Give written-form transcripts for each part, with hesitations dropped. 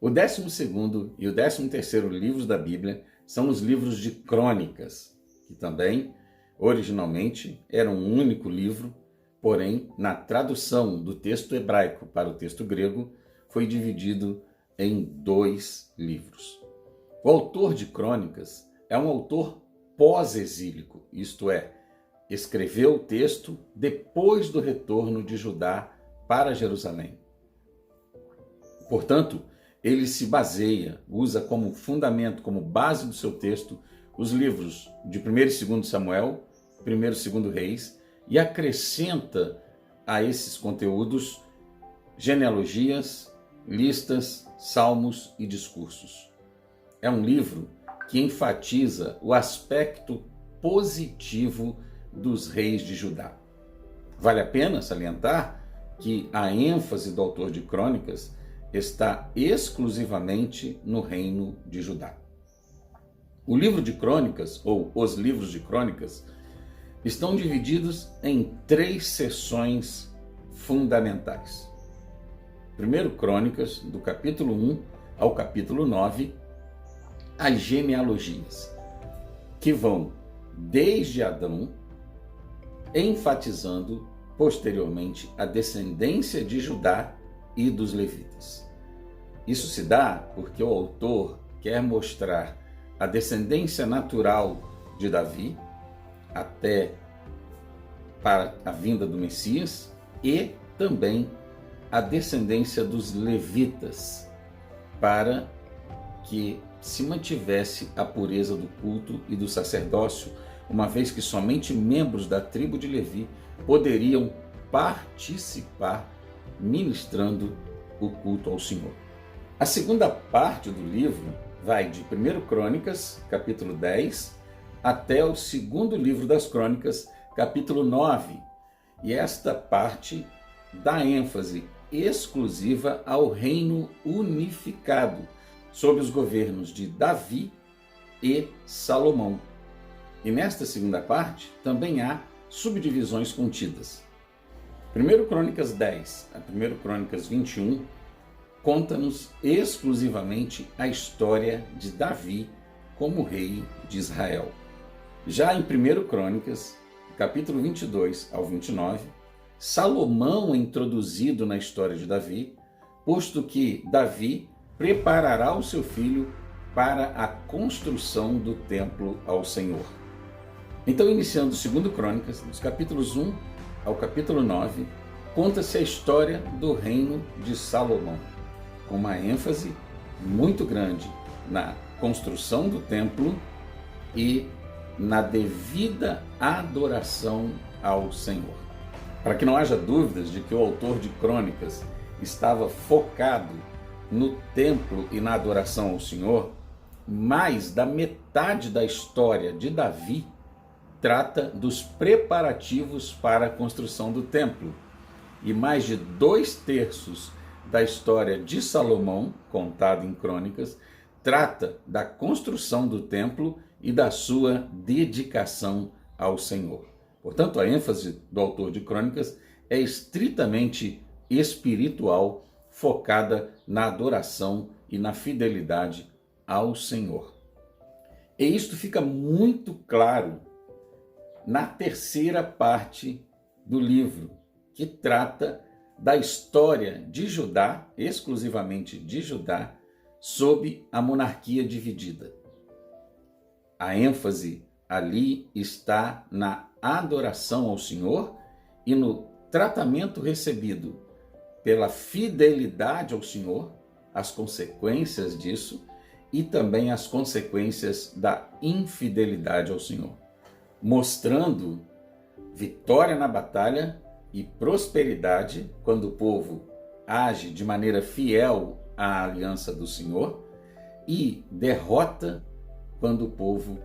O 12º e o 13º livros da Bíblia são os livros de Crônicas, que também, originalmente, eram um único livro, porém, na tradução do texto hebraico para o texto grego, foi dividido em 2 livros. O autor de Crônicas é um autor pós-exílico, isto é, escreveu o texto depois do retorno de Judá para Jerusalém. Portanto, ele se baseia, usa como fundamento, como base do seu texto, os livros de 1º e 2º Samuel, 1º e 2º Reis, e acrescenta a esses conteúdos genealogias, listas, salmos e discursos. É um livro que enfatiza o aspecto positivo dos reis de Judá. Vale a pena salientar que a ênfase do autor de Crônicas está exclusivamente no reino de Judá. O livro de Crônicas, ou os livros de Crônicas, estão divididos em 3 seções fundamentais. Primeiro, Crônicas, do capítulo 1 ao capítulo 9, as genealogias, que vão desde Adão, enfatizando posteriormente a descendência de Judá e dos levitas. Isso se dá porque o autor quer mostrar a descendência natural de Davi até para a vinda do Messias e também a descendência dos levitas para que se mantivesse a pureza do culto e do sacerdócio, uma vez que somente membros da tribo de Levi poderiam participar ministrando o culto ao Senhor. A segunda parte do livro vai de 1 Crônicas, capítulo 10, até o 2º livro das Crônicas, capítulo 9. E esta parte dá ênfase exclusiva ao reino unificado, sob os governos de Davi e Salomão. E nesta segunda parte também há subdivisões contidas. 1 Crônicas 10 a 1 Crônicas 21 conta-nos exclusivamente a história de Davi como rei de Israel. Já em 1 Crônicas, capítulo 22 ao 29, Salomão é introduzido na história de Davi, posto que Davi preparará o seu filho para a construção do templo ao Senhor. Então, iniciando 2 Crônicas, dos capítulos 1 ao capítulo 9, conta-se a história do reino de Salomão, com uma ênfase muito grande na construção do templo e na devida adoração ao Senhor. Para que não haja dúvidas de que o autor de Crônicas estava focado no templo e na adoração ao Senhor, mais da metade da história de Davi trata dos preparativos para a construção do templo, e mais de 2/3 da história de Salomão, contada em Crônicas, trata da construção do templo e da sua dedicação ao Senhor. Portanto, a ênfase do autor de Crônicas é estritamente espiritual, focada na adoração e na fidelidade ao Senhor. E isto fica muito claro na terceira parte do livro, que trata da história de Judá, exclusivamente de Judá, sob a monarquia dividida. A ênfase ali está na adoração ao Senhor e no tratamento recebido pela fidelidade ao Senhor, as consequências disso e também as consequências da infidelidade ao Senhor, mostrando vitória na batalha e prosperidade quando o povo age de maneira fiel à aliança do Senhor e derrota quando o povo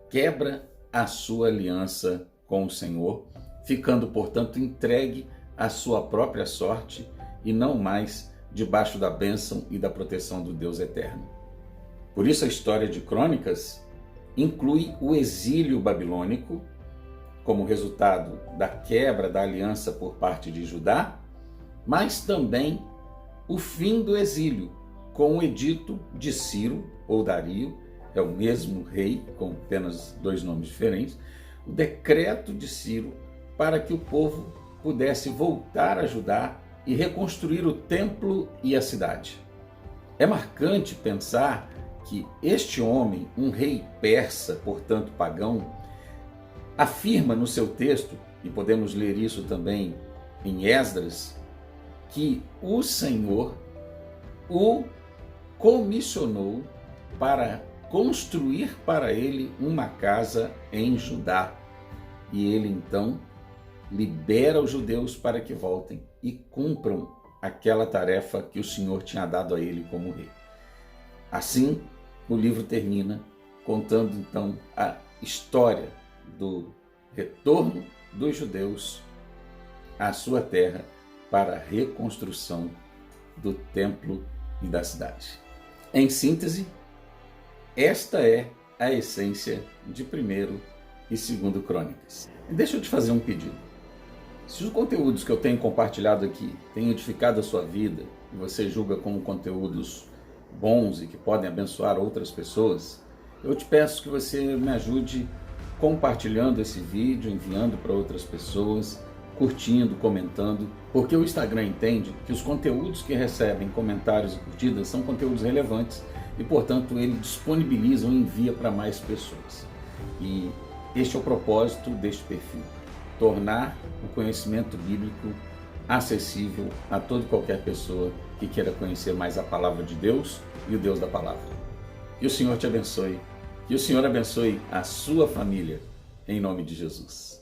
quebra a sua aliança com o Senhor, ficando, portanto, entregue à sua própria sorte e não mais debaixo da bênção e da proteção do Deus eterno. Por isso a história de Crônicas inclui o exílio babilônico, como resultado da quebra da aliança por parte de Judá, mas também o fim do exílio, com o edito de Ciro ou Dario, é o mesmo rei, com apenas dois nomes diferentes, o decreto de Ciro para que o povo pudesse voltar a Judá e reconstruir o templo e a cidade. É marcante pensar que este homem, um rei persa, portanto pagão, afirma no seu texto, e podemos ler isso também em Esdras, que o Senhor o comissionou para construir para ele uma casa em Judá. E ele então libera os judeus para que voltem e cumpram aquela tarefa que o Senhor tinha dado a ele como rei. Assim, o livro termina contando então a história do retorno dos judeus à sua terra para a reconstrução do templo e da cidade. Em síntese, esta é a essência de 1º e 2º Crônicas. Deixa eu te fazer um pedido. Se os conteúdos que eu tenho compartilhado aqui têm edificado a sua vida e você julga como conteúdos bons e que podem abençoar outras pessoas, eu te peço que você me ajude compartilhando esse vídeo, enviando para outras pessoas, curtindo, comentando, porque o Instagram entende que os conteúdos que recebem comentários e curtidas são conteúdos relevantes e, portanto, ele disponibiliza ou envia para mais pessoas. E este é o propósito deste perfil: tornar o conhecimento bíblico acessível a toda e qualquer pessoa que queira conhecer mais a palavra de Deus e o Deus da palavra. Que o Senhor te abençoe, que o Senhor abençoe a sua família, em nome de Jesus.